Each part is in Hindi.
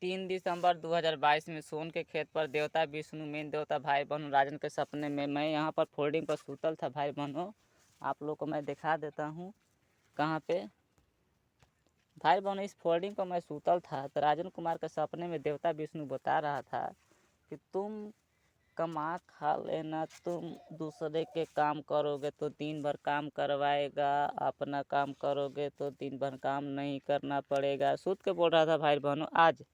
3 दिसंबर 2022 में सोन के खेत पर देवता विष्णु मेन देवता भाई बहनों राजन के सपने में मैं यहाँ पर फोल्डिंग पर सूतल था। भाई बहनों आप लोग को मैं दिखा देता हूँ कहाँ पे। भाई बहनों इस फोल्डिंग पर मैं सूतल था तो राजन कुमार के सपने में देवता विष्णु बता रहा था कि तुम कमा खा लेना, तुम दूसरे के काम करोगे तो दिन भर काम करवाएगा, अपना काम करोगे तो दिन भर काम नहीं करना पड़ेगा। सूत के बोल रहा था भाई बहनों। आज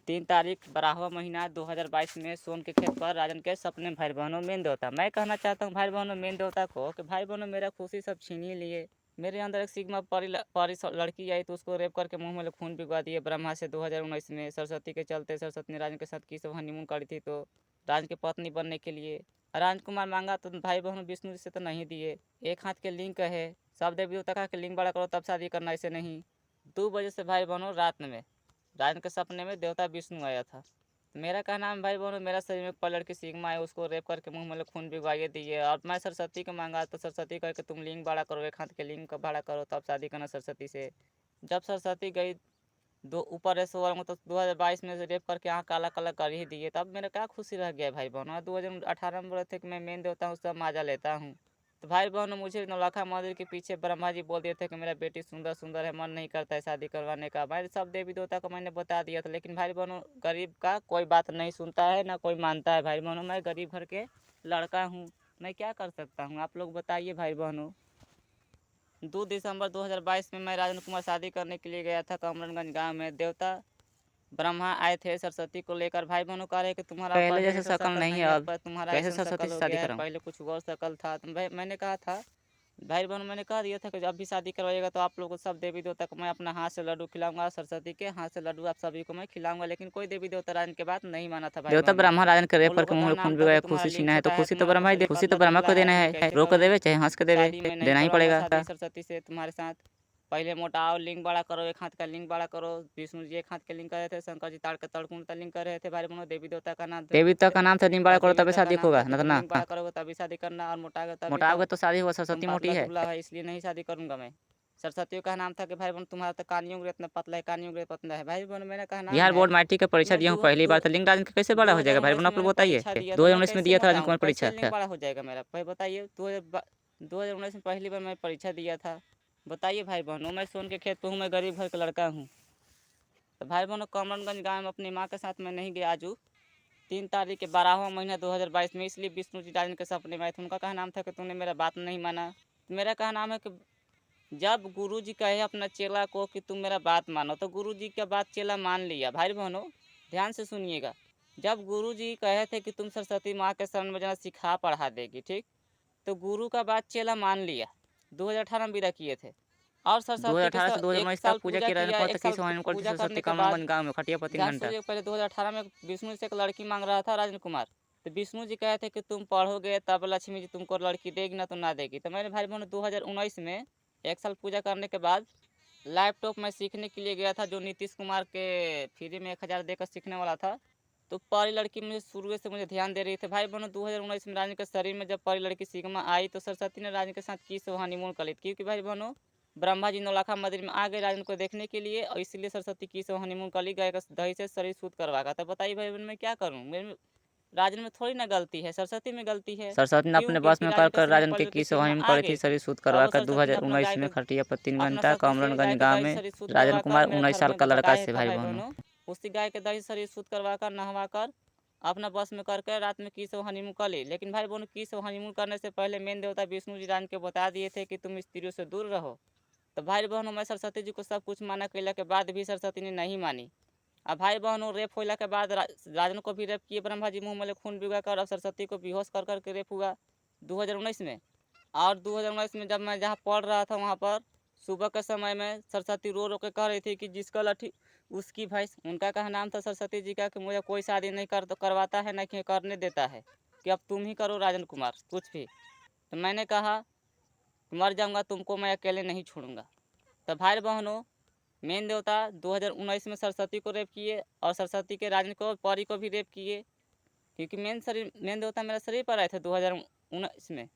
3 तारीख 12वां महीना 2022 में सोन के खेत पर राजन के सपने भाई बहनों मेन देवता। मैं कहना चाहता हूँ भाई बहनों मेन देवता को कि भाई बहनों मेरा खुशी सब छीन ही लिए। मेरे अंदर एक सिग्मा परी लड़की आई तो उसको रेप करके मुंह में खून भिगवा दिए ब्रह्मा से 2019 में। सरस्वती के चलते सरस्वती ने राजन के साथ की सब हनीमून करी थी तो राजन की पत्नी बनने के लिए राजकुमार मांगा तो भाई बहनों विष्णु से तो नहीं दिए। एक हाथ के लिंग है, सब देवी देवता के लिंग बड़ा करो तब शादी करना, ऐसे नहीं। 2 बजे से भाई बहनों रात में राजन के सपने में देवता विष्णु आया था। तो मेरा कहना है भाई बहनों मेरा शरीर में एक लड़की सिग्मा है, उसको रेप करके मुंह में खून भिगवाइए दिए। और मैं सरस्वती को मांगा तो सरस्वती करके तुम लिंग बड़ा करो, एक हाथ के लिंग का बड़ा करो तब शादी करना सरस्वती से। जब सरस्वती गई दो ऊपर ऐसे हुआ तो 2022 में रेप करके यहाँ काला काला कर ही दिए। तब मेरा क्या खुशी रह गया भाई बहनों। 2018 में बोले थे कि मैं मेन देवता हूँ, सब माजा लेता हूँ। तो भाई बहनों मुझे नौलखा मंदिर के पीछे ब्रह्मा जी बोल दिए थे कि मेरा बेटी सुंदर सुंदर है, मन नहीं करता है शादी करवाने का। भाई सब देवी देवता को मैंने बता दिया था, लेकिन भाई बहनों गरीब का कोई बात नहीं सुनता है ना कोई मानता है। भाई बहनों मैं गरीब घर के लड़का हूँ, मैं क्या कर सकता हूँ आप लोग बताइए भाई बहनों। 2 दिसंबर 2022 में मैं राजन कुमार शादी करने के लिए गया था कमरनगंज गांव में। देवता ब्रह्मा आए थे सरस्वती को लेकर। भाई बहनों कह रहे कि तुम्हारा पहले जैसे शक्ल नहीं है, अब पर तुम्हारा कैसे सरस्वती से शादी कराऊं? पहले कुछ और शक्ल था। तो भाई मैंने कहा था भाई बहनों मैंने कह दिया था कि जब भी शादी करवाइएगा तो आप लोगों को सब देवी देवता को मैं अपना हाथ से लड्डू खिलाऊंगा, सरस्वती के हाथ से लड्डू आप सभी को मैं खिलाऊंगा। लेकिन कोई देवी देवता राजन के बात नहीं माना था। भाई देवता ब्रह्मा राजन के रेप करके मुंह में खून भिगवाया, खुशी छीना है तो खुशी तो ब्रह्मा ही खुशी तो ब्रह्मा को देना है। रो कर देवे चाहे हंस के देवे, देना ही पड़ेगा सरस्वती से तुम्हारे साथ। पहले मोटाओ, लिंग बड़ा करो, एक हाथ का लिंग बड़ा करो। विष्णु जी एक हाथ के लिंग कर रहे थे, शंकर जी ताड़ के तड़कुण का लिंग कर रहे थे। भाई बहनों देवी देवता का नाम देवी देवता का नाम से लिंग बड़ा करो तभी शादी होगा, ना तो ना लिंग बड़ा करोगे तभी शादी करना। और मोटाओगे तो शादी होगा। सरस्वती मोटी है इसलिए नहीं शादी करूंगा मैं। सरस्वती का नाम था कि भाई बहन तुम्हारा तो कानियों इतना पतला है, कानियों पतला है। भाई बहन मैंने कहा बिहार बोर्ड मैट्रिक की परीक्षा दिया हूँ पहली बार, तो लिंग राजन कैसे बड़ा हो जाएगा? भाई बहन आप लोग बताइए। 2019 में दिया था राजन कुमार परीक्षा, लिंग बड़ा हो जाएगा मेरा? भाई बताइए 2019 में पहली बार मैं परीक्षा दिया था। बताइए भाई बहनों मैं सोन के खेत पे हूँ, मैं गरीब घर का लड़का हूँ। तो भाई बहनों कमरनगंज गाँव में अपनी माँ के साथ मैं नहीं गया। आजू 3 तारीख के 12वां महीना 2022 में, इसलिए विष्णु जी राजन के सपने में आए थे। उनका कहना था कि तूने मेरा बात नहीं माना। तो मेरा कहना है कि जब गुरु जी कहे अपना चेला को कि तुम मेरा बात मानो तो गुरु जी का बात चेला मान लिया। भाई बहनों ध्यान से सुनिएगा, जब गुरु जी कहे थे कि तुम सरस्वती माँ के शरण में जाना सिखा पढ़ा देगी, ठीक, तो गुरु का बात चेला मान लिया। 2018 में विदा किए थे और सरस्वती 2018 से 2019 तक पूजा किया। एक साल पूजा करने के बाद गाँव में खटियापति घंटा पहले 2018 में विष्णु से एक लड़की मांग रहा था राजन कुमार। तो विष्णु जी कहे थे कि तुम पढ़ोगे तब लक्ष्मी जी तुमको लड़की देगी ना तो ना देगी। तो मैंने भाई बहनों 2019 में एक साल पूजा करने के बाद लैपटॉप में सीखने के लिए गया था, जो नीतीश कुमार के फ्री में 1000 देकर सीखने वाला था। तो परी लड़की मुझे शुरू से मुझे ध्यान दे रही थी। भाई बहनों 2019 में राजन के शरीर में जब परी लड़की सिग्मा आई तो सरस्वती ने राजन के साथ की सो हनीमून कर ली, क्योंकि भाई बहनों ब्रह्मा जी नौलखा मंदिर में आ गए राजन को देखने के लिए और इसलिए सरस्वती की सो हनीमून कर ली, गाय का दही से शरीर शुद्ध करवा का। तो बताइए भाई बहन मैं क्या करूँ? मेरे राजन में थोड़ी ना गलती है, सरस्वती में गलती है। सरस्वती ने अपने बस में कर राजन के की सवाही करी थी शरीर शुद्ध करवा कर 2019 में खटिया पर 3 घंटा कमरनगंज गाँव में राजन कुमार 19 साल का लड़का से। भाई बहनों उसी गाय के दही शरीर शुद्ध करवा कर नहवा कर अपना बस में करके रात में की सो हनीमून कर ली। लेकिन भाई बहनों की सो हनीमून करने से पहले मेन देवता विष्णु जी राजन के बता दिए थे कि तुम स्त्रियों से दूर रहो। तो भाई बहनों मैं सरस्वती जी को सब कुछ माना कैला के बाद भी सरस्वती ने नहीं मानी। अब भाई बहनों रेप होला के बाद राजन को भी रेप किए ब्रह्मा जी, मुँह में खून भिगा कर। और सरस्वती को बेहोश कर करके रेप हुआ 2019 में। और 2019 में जब मैं जहाँ पढ़ रहा था वहाँ पर सुबह के समय में सरस्वती रो रो के कह रही थी कि जिसका लठी उसकी भैंस। उनका कहा नाम था सरस्वती जी का कि मुझे कोई शादी नहीं करवाता है, ना कि करने देता है, कि अब तुम ही करो राजन कुमार कुछ भी। तो मैंने कहा मर जाऊँगा तुमको मैं अकेले नहीं छोड़ूंगा। तो भाई बहनों मेन देवता 2019 में सरस्वती को रेप किए और सरस्वती के राजन को परी को भी रेप किए, क्योंकि मेन देवता मेरा शरीर पर आए थे 2019 में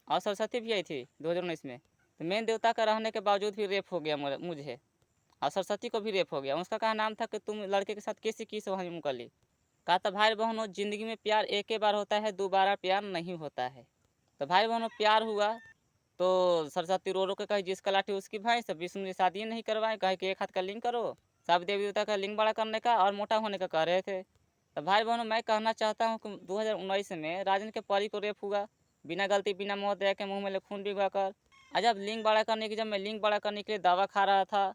और सरस्वती भी आई थी 2019 में। तो मेन देवता का रहने के बावजूद भी रेप हो गया मुझे। और सरस्वती को भी रेप हो गया। उसका कहा नाम था कि तुम लड़के के साथ कैसे की सो हनीमून कर ली। कहा था भाई बहनों जिंदगी में प्यार एक ही बार होता है, दोबारा प्यार नहीं होता है। तो भाई बहनों प्यार हुआ तो सरस्वती रो रो के कही जिसका लाठी उसकी भैंस, विष्णु ने शादी नहीं करवाए, कहे कि एक हाथ का लिंग करो, सब देवी देवता का लिंग बड़ा करने का और मोटा होने का कह रहे थे। तो भाई बहनों मैं कहना चाहता हूँ कि 2019 में राजन के परी को रेप हुआ, बिना गलती बिना मौत दया के मुँह में खून भिगवा कर। जब लिंग बड़ा करने की, जब मैं लिंग बड़ा करने के लिए दवा खा रहा था,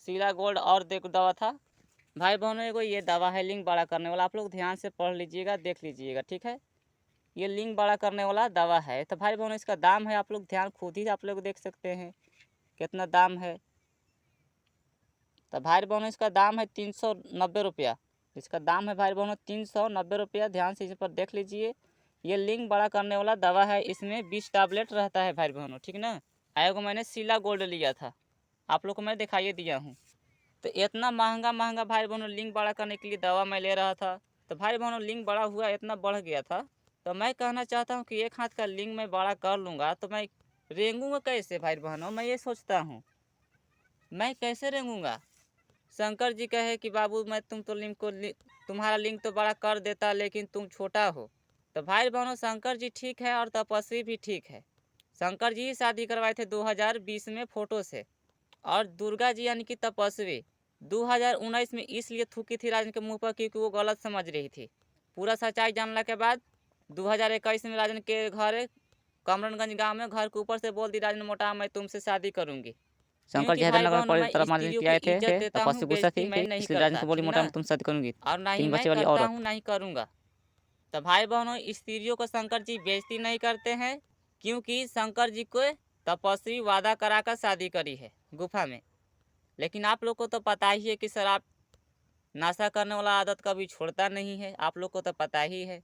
सीला गोल्ड और देखो दवा था भाई बहनों, एगो ये दवा है लिंग बड़ा करने वाला, आप लोग ध्यान से पढ़ लीजिएगा, देख लीजिएगा, ठीक है। ये लिंग बड़ा करने वाला दवा है। तो भाई बहनों इसका दाम है, आप लोग ध्यान खुद ही आप लोग देख सकते हैं कितना दाम है। तो भाई बहनों इसका दाम है 390 रुपया। इसका दाम है भाई बहनों 390 रुपया। ध्यान से इस पर देख लीजिए। ये लिंग बड़ा करने वाला दवा है, इसमें 20 टैबलेट रहता है भाई बहनों, ठीक ना। आएगो मैंने सीला गोल्ड लिया था, आप लोग को मैं दिखाइए दिया हूँ। तो इतना महंगा महंगा भाई बहनों लिंग बड़ा करने के लिए दवा मैं ले रहा था। तो भाई बहनों लिंग बड़ा हुआ, इतना बढ़ गया था। तो मैं कहना चाहता हूँ कि एक हाथ का लिंग मैं बड़ा कर लूँगा तो मैं रेंगूँगा कैसे भाई बहनों, मैं ये सोचता हूँ मैं कैसे रेंगूँगा। शंकर जी कहे कि बाबू मैं तुम तो तुम्हारा लिंग तो बड़ा कर देता लेकिन तुम छोटा हो। तो भाई बहनों शंकर जी ठीक है और तपस्वी भी ठीक है। शंकर जी ही शादी करवाए थे 2020 में फोटो से, और दुर्गा जी यानी कि तपस्वी 2019 में इसलिए थूकी थी राजन के मुंह पर क्योंकि वो गलत समझ रही थी। पूरा सच्चाई जानने के बाद 2021 में राजन के घर कमरनगंज गांव में घर के ऊपर से बोल दी राजन मोटा मैं तुमसे शादी करूंगी। शंकर जी क्योंकि भाई हैदरनगर में बहनों पहले मैं तरफ मारने स्त्रियों के की आए थे, इज्जत देता तपस्या हूँ, से गुस्सा बेइज्जती थी, मैं नहीं इसलिए राजन करता, को बोली ठीक मोटा ना। मैं तुमसे शादी करूंगी। और ना ही 3 मैं बच्चे वाली करता औरत। हूँ ना ही करूँगा। तो भाई बहनों स्त्रियों को शंकर जी बेइज्जती नहीं करते हैं, क्योंकि शंकर जी को तपस्वी वादा कराकर शादी करी है गुफा में। लेकिन आप लोग को तो पता ही है कि शराब नशा करने वाला आदत कभी छोड़ता नहीं है, आप लोग को तो पता ही है।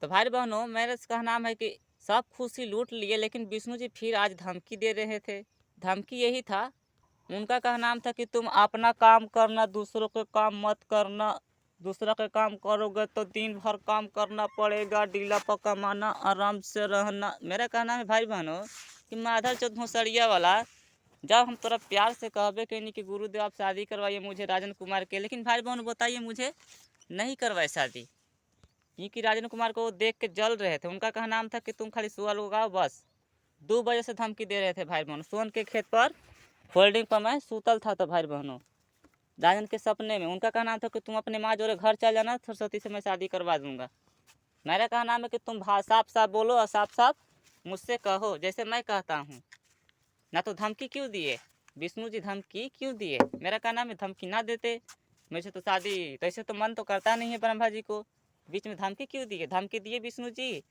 तो भाई बहनों मेरा इसका नाम है कि सब खुशी लूट लिए, लेकिन विष्णु जी फिर आज धमकी दे रहे थे। धमकी यही था, उनका कहा नाम था कि तुम अपना काम करना, दूसरों के काम मत करना। दूसरा के काम करोगे तो दिन भर काम करना पड़ेगा, डीला पर कमाना, आराम से रहना। मेरा कहना है भाई बहनों कि माधर चौथ भोसड़िया वाला, जब हम थोड़ा प्यार से कहबे कि नहीं कि गुरुदेव आप शादी करवाइए मुझे राजन कुमार के, लेकिन भाई बहन बताइए मुझे नहीं करवाए शादी, क्योंकि राजन कुमार को वो देख के जल रहे थे। उनका कहा नाम था कि तुम खाली सुअल उगाओ बस। 2 बजे से धमकी दे रहे थे भाई बहनों। सोन के खेत पर फोल्डिंग पर मैं सूतल था तो भाई बहनों राजन के सपने में उनका कहा नाम था कि तुम अपने माँ जोड़े घर चल जाना, सरस्वती से मैं शादी करवा दूंगा। मेरा कहा नाम है कि तुम साफ साफ बोलो और साफ साफ मुझसे कहो जैसे मैं कहता हूँ। ना तो धमकी क्यों दिए विष्णु जी, धमकी क्यों दिए। मेरा कहना है धमकी ना देते मुझे तो शादी, तो ऐसे तो मन तो करता नहीं है ब्रह्मा जी को, बीच में धमकी क्यों दिए। धमकी दिए विष्णु जी,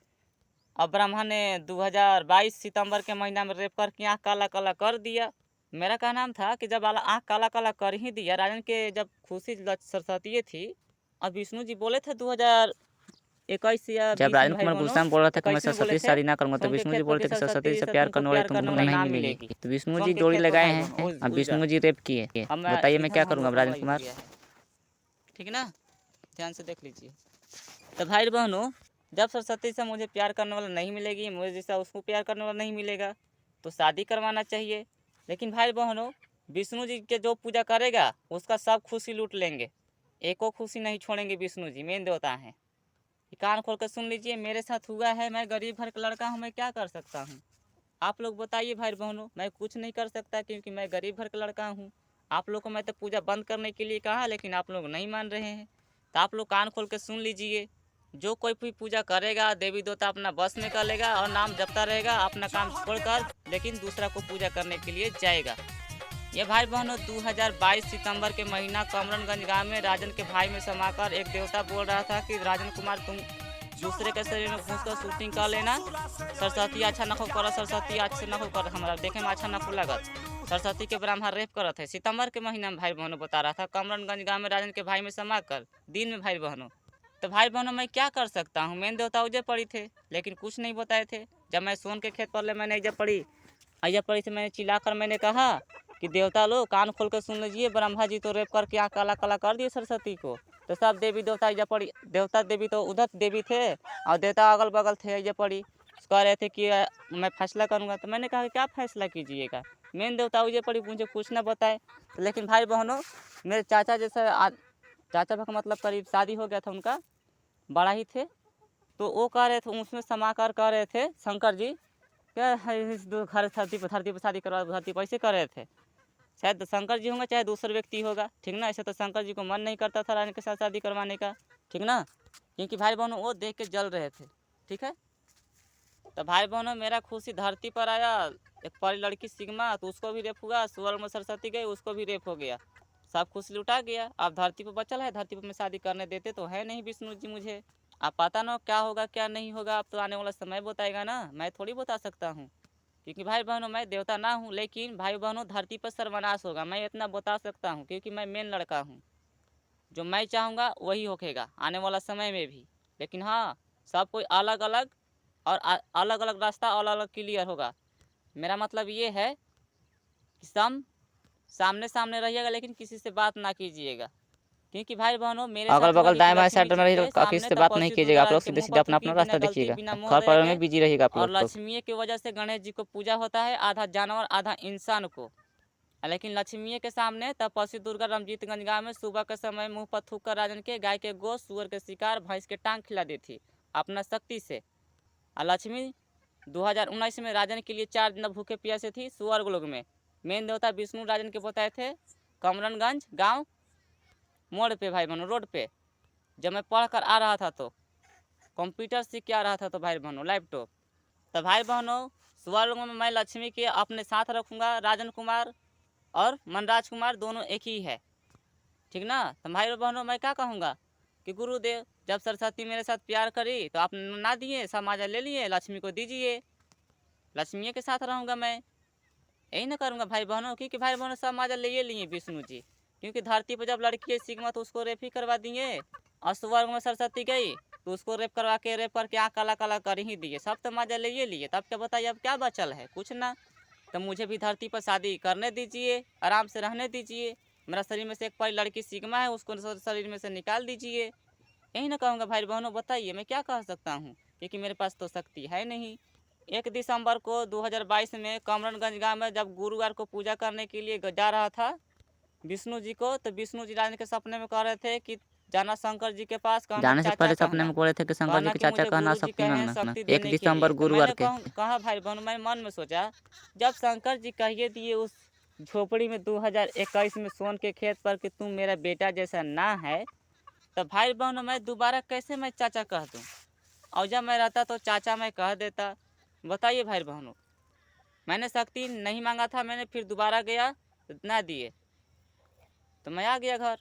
और ब्रह्मा ने 2022 सितंबर के महीना में रेप करके आँख काला काला कर दिया। मेरा कहना नाम था कि जब आँख काला काला कर ही दिया, राजन के जब खुशी सरस्वती थी, और विष्णु जी बोले थे 2021 या जब 20 में राजन भाई कुमार बहनों, गुस्सा में बोल रहा था तो कि मैं कैसे में बोले सरस्वती से थे, शादी ना करूंगा, तो सोन के विष्णु जी खेत पर बोलते कि कि सरस्वती सरस्वती से से प्यार तुमको करने वाली प्यार तुमको करने वाला नहीं ना मिलेगी। मिलेगी। तो विष्णु सोन जी के जोड़ी खेत पर लगाए भाई हैं, बहनों अब उल्टा। विष्णु जी रेप किए, अब मैं बताइए मैं इधर क्या हम करूंगा अब लोग राजन वही हो कुमार। गया है, ठीक ना। ध्यान से देख लीजिए। तो भाई बहनों जब सरस्वती से मुझे प्यार करने वाला नहीं मिलेगी, मुझे जैसा उसको प्यार करने वाला नहीं मिलेगा, तो शादी करवाना चाहिए। लेकिन भाई बहनों विष्णु जी के जो पूजा करेगा उसका सब खुशी लूट लेंगे, एको खुशी नहीं छोड़ेंगे। विष्णु जी मेन देवता हैं। कान खोल कर सुन लीजिए, मेरे साथ हुआ है। मैं गरीब घर का लड़का हूँ, मैं क्या कर सकता हूँ। आप लोग बताइए भाई बहनों, मैं कुछ नहीं कर सकता क्योंकि मैं गरीब घर का लड़का हूँ। आप लोग को मैं तो पूजा बंद करने के लिए कहा, लेकिन आप लोग नहीं मान रहे हैं। तो आप लोग कान खोल के सुन लीजिए, जो कोई भी पूजा करेगा देवी देवता अपना बस में कर लेगा और नाम जपता रहेगा अपना काम छोड़कर, लेकिन दूसरा को पूजा करने के लिए जाएगा। ये भाई बहनों 2022 सितंबर के महीना कमरनगंज गांव में राजन के भाई में समाकर एक देवता बोल रहा था कि राजन कुमार तुम दूसरे के शरीर में घुसकर शूटिंग कर लेना, सरस्वती अच्छा न हो कर, सरस्वती अच्छा न हो कर, हमारा देखे में अच्छा न हो लगत। सरस्वती के ब्राह्मण रेप करत है। सितंबर के महीना में भाई बहनों बता रहा था कमरनगंज गांव में राजन के भाई में समा कर दिन में भाई बहनों। तो भाई बहनों मैं क्या कर सकता हूँ, मेन देवता उजे पड़ी थे लेकिन कुछ नहीं बताए थे। जब मैं सोन के खेत पर ले मैंने अजय पड़ी से मैंने चिल्लाकर मैंने कहा कि देवता लोग कान खोल कर सुन लीजिए, ब्रह्मा जी तो रेप करके आँख काला काला कर दिए सरस्वती को। तो सब देवी देवता अजय पड़ी, देवता देवी तो उधर देवी थे और देवता अगल बगल थे अजय पड़ी, कह रहे थे कि मैं फैसला करूँगा। तो मैंने कहा कि क्या फैसला कीजिएगा, मेन देवता उजे पड़ी मुझे कुछ ना बताए। तो लेकिन भाई बहनों, मेरे चाचा जैसा चाचा का मतलब करीब शादी हो गया था उनका, बड़ा ही थे, तो वो कह रहे थे, उसमें समाकर कह रहे थे शंकर जी क्या है, इस घर धरती पर शादी करवा, धरती पर ऐसे कर रहे थे। शायद शंकर जी होंगे चाहे दूसरा व्यक्ति होगा, ठीक ना। ऐसे तो शंकर जी को मन नहीं करता था रानी के साथ शादी करवाने का, ठीक ना, क्योंकि भाई बहनों वो देख के जल रहे थे, ठीक है। तो भाई बहनों, मेरा खुशी धरती पर आया, एक परी लड़की सिग्मा, तो उसको भी रेप हुआ, स्वर्ग में सरस्वती गई, उसको भी रेप हो गया, सब खुशी लुटा गया। अब धरती पर बचल है, धरती पर मैं शादी करने देते तो है नहीं विष्णु जी मुझे। अब पता ना क्या होगा क्या नहीं होगा, अब तो आने वाला समय बताएगा ना, मैं थोड़ी बता सकता हूँ, क्योंकि भाई बहनों मैं देवता ना हूँ। लेकिन भाई बहनों, धरती पर सर्वनाश होगा, मैं इतना बता सकता हूँ, क्योंकि मैं मेन लड़का हूँ। जो मैं चाहूँगा वही होखेगा आने वाला समय में भी। लेकिन हाँ, सब कोई अलग अलग और अलग अलग रास्ता अलग अलग क्लियर होगा। मेरा मतलब ये है कि सामने सामने रहिएगा, लेकिन किसी से बात ना कीजिएगा, क्योंकि भाई बहनों मेरे अगल साथ बगल लगी थी दाएं बाएं लक्ष्मी साइड जी में रहिएगा, के किसी सामने, से तब बात नहीं पशु कीजिएगा। दुर्गा आप लोग के सीधे मुँह सीधे पर अपना थूकी अपना रास्ता बिना गलती देखिएगा, बिना मोह घर दे पर के। में बिजी रहिएगा आप और लोग तो। लक्ष्मी की वजह से गणेश जी को पूजा होता है, आधा जानवर आधा इंसान को। लेकिन लक्ष्मी के सामने तब पशु दुर्गा रमजीतगंज गाँव में सुबह के समय मुंह पर थूक कर राजन के गाय के गोश्त, सुअर के शिकार, भैंस के टांग खिला दी थी अपना शक्ति से। और लक्ष्मी 2019 में राजन के लिए 4 दिन भूखे प्यासे थी स्वर्ग लोक में। मेन देवता विष्णु राजन के बताए थे कमरनगंज गांव मोड़ पे, भाई बहनों रोड पे। जब मैं पढ़ कर आ रहा था तो कंप्यूटर सीख के आ रहा था, तो भाई बहनों लैपटॉप। तो भाई बहनों, स्वर्ग में मैं लक्ष्मी के अपने साथ रखूँगा। राजन कुमार और मनराज कुमार दोनों एक ही है, ठीक ना। तो भाई बहनों मैं क्या कहूँगा कि गुरुदेव, जब सरस्वती मेरे साथ प्यार करी तो आप ना दिए, समाजा ले लिए, लक्ष्मी को दीजिए, लक्ष्मी के साथ रहूँगा मैं, यही ना करूँगा भाई बहनों। क्योंकि भाई बहनों समाजा ले लिए विष्णु जी, क्योंकि धरती पर जब लड़की है सिग्मा तो उसको रेप ही करवा दिए, और स्वर्ग में सरस्वती गई तो उसको रेप करके आँख काला काला कर ही दिए, सब तो मजा ले लिए। तब क्या बताइए अब क्या बचल है, कुछ ना। तो मुझे भी धरती पर शादी करने दीजिए, आराम से रहने दीजिए। मेरा शरीर में से एक परी लड़की सिग्मा है, उसको शरीर में से निकाल दीजिए, यही ना कहूँगा भाई बहनों। बताइए मैं क्या कह सकता हूँ, क्योंकि मेरे पास तो शक्ति है नहीं। 1 दिसंबर को 2022 में कमरनगंज गांव में जब गुरुवार को पूजा करने के लिए जा रहा था विष्णु जी को, तो विष्णु जी राजन के सपने में कह रहे थे कि जाना शंकर जी के पास, कहना जाने से चाचा पहले सपने कहना, में बोले थे कि शंकर जी कहना के कि चाचा मुझे कहना, गुरु जी शक्ति कहे हैं मांगना ना। शक्ति 1 देने के लिए। दिसंबर तो गुरुवार मैंने के। कहा भाई बहनों, मैं मन में सोचा जब शंकर जी कहिए दिए उस झोपड़ी में 2021 में सोन के खेत पर कि तुम मेरा बेटा जैसा ना है, तो भाई बहनों मैं दोबारा कैसे मैं चाचा कह दूँ। और जब मैं रहता तो चाचा मैं कह देता। बताइए भाई बहनों, मैंने शक्ति नहीं मांगा था, मैंने फिर दोबारा गया तो ना दिए, तो मैं आ गया घर।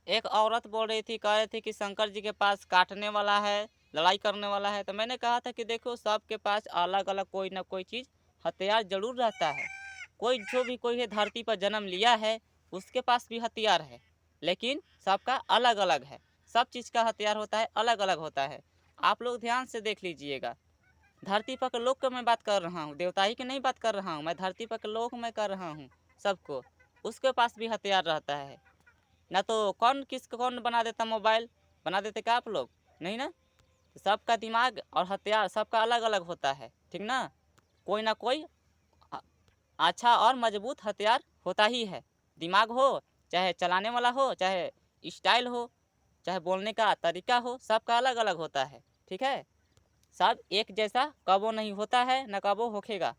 एक औरत बोल रही थी, कह रही थी कि शंकर जी के पास काटने वाला है, लड़ाई करने वाला है। तो मैंने कहा था कि देखो सबके पास अलग अलग कोई ना कोई चीज़ हथियार जरूर रहता है। कोई जो भी कोई है धरती पर जन्म लिया है उसके पास भी हथियार है, लेकिन सबका अलग अलग है। सब चीज़ का हथियार होता है, अलग अलग होता है। आप लोग ध्यान से देख लीजिएगा। धरती पर के लोग को मैं बात कर रहा हूँ, देवता ही की नहीं बात कर रहा हूँ मैं, धरती पर के लोग को मैं कर रहा हूँ। सबको उसके पास भी हथियार रहता है ना। तो कौन बना देता मोबाइल, बना देते क्या आप लोग, नहीं ना। तो सबका दिमाग और हथियार सबका अलग अलग होता है, ठीक ना। कोई ना कोई अ- अच्छा और मजबूत हथियार होता ही है। दिमाग हो चाहे चलाने वाला हो, चाहे स्टाइल हो, चाहे बोलने का तरीका हो, सबका अलग अलग होता है, ठीक है। सब एक जैसा कबो नहीं होता है, न कबो होखेगा।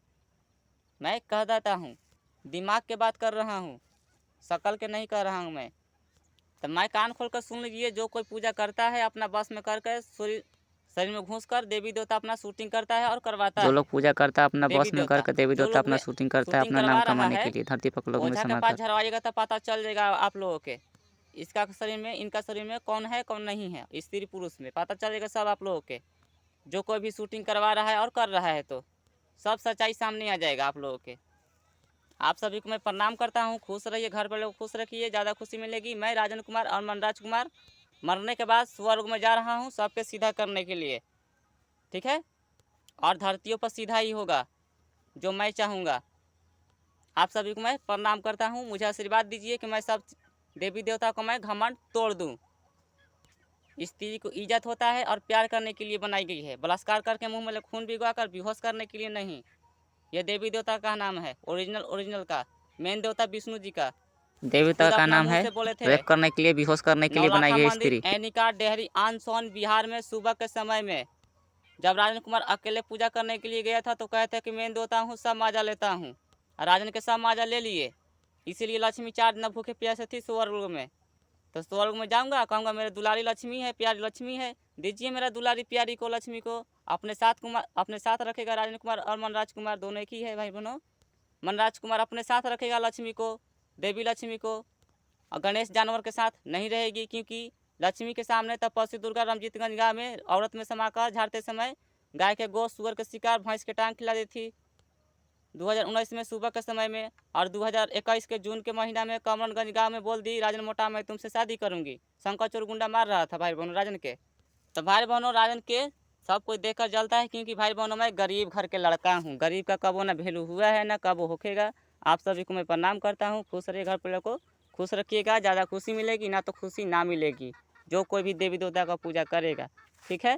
मैं कह देता हूँ, दिमाग के बात कर रहा हूँ, शकल के नहीं कर रहा हूँ मैं। तो मैं कान खोल कर सुन लीजिए, जो कोई पूजा करता है अपना बस में करके शरीर में घुस कर देवी देवता अपना शूटिंग करता है और करवाता जो है। लोग पूजा करता है अपना देवी बस में देवता करके, देवी जो देवता लोग अपना शूटिंग करता है शूटिंग अपना नाम करवा रहा कमाने है, के लिए, धरती पर लोग में ओझा के पास समाकर। झड़वाइएगा तो पता चल जाएगा आप लोगों के। इसका शरीर में, इनका शरीर में कौन है कौन नहीं है, स्त्री पुरुष में पता चलेगा सब आप लोगों के। जो कोई भी शूटिंग करवा रहा है और कर रहा है तो सब सच्चाई सामने आ जाएगा आप लोगों के। आप सभी को मैं प्रणाम करता हूँ। खुश रहिए, घर पर लोग खुश रखिए, ज़्यादा खुशी मिलेगी। मैं राजन कुमार और मनराज कुमार मरने के बाद स्वर्ग में जा रहा हूँ सबके सीधा करने के लिए, ठीक है। और धरतियों पर सीधा ही होगा जो मैं चाहूँगा। आप सभी को मैं प्रणाम करता हूँ। मुझे आशीर्वाद दीजिए कि मैं सब देवी देवता को मैं घमंड तोड़ दूँ। स्त्री को इज्जत होता है और प्यार करने के लिए बनाई गई है, बलात्कार करके मुंह में खून भिगवा कर बेहोश करने के लिए नहीं। ये देवी देवता का नाम है, ओरिजिनल का मेन देवता विष्णु जी का। देवता खुद का अपना नाम मुंह है, से बोले थे। रेप करने के लिए, बेहोश करने के लिए बनाई नौलखा गई मंदिर स्त्री। एनिका डेहरी आन सोन बिहार में सुबह के समय में जब राजन कुमार अकेले पूजा करने के लिए गया था तो कहते कि मैं देवता हूँ, सब माजा लेता हूँ। राजन के सब माजा ले लिए, इसीलिए लक्ष्मी 4 दिन भूखे प्यासे थी स्वर्ग में। तो स्वर्ग में जाऊंगा, कहूँगा मेरे दुलारी लक्ष्मी है, प्यारी लक्ष्मी है, दीजिए मेरा दुलारी प्यारी को लक्ष्मी को। अपने साथ रखेगा राजन कुमार और मनराज कुमार, दोनों एक ही है भाई बहनों। मनराज कुमार अपने साथ रखेगा लक्ष्मी को, देवी लक्ष्मी को। और गणेश जानवर के साथ नहीं रहेगी, क्योंकि लक्ष्मी के सामने तपस्वी दुर्गा रमजीतगंज गाँव में औरत में समाकर झाड़ते समय गाय के गोश्त, सुअर के शिकार, भैंस के टांग खिला दी थी 2019 में सुबह के समय में। और 2021 के जून के महीना में कमरनगंज गांव में बोल दी राजन मोटा मैं तुमसे शादी करूंगी। शंकर चोर गुंडा मार रहा था भाई बहनों राजन के। तो भाई बहनों राजन के सब कोई देखकर जलता है, क्योंकि भाई बहनों मैं गरीब घर के लड़का हूँ। गरीब का कबो ना वैल्यू हुआ है ना कबो होखेगा। आप सभी को मैं प्रणाम करता हूँ। खुश रहिए, घर परिवार को खुश रखिएगा। ज़्यादा खुशी मिलेगी ना तो खुशी ना मिलेगी जो कोई भी देवी देवता का पूजा करेगा। ठीक है।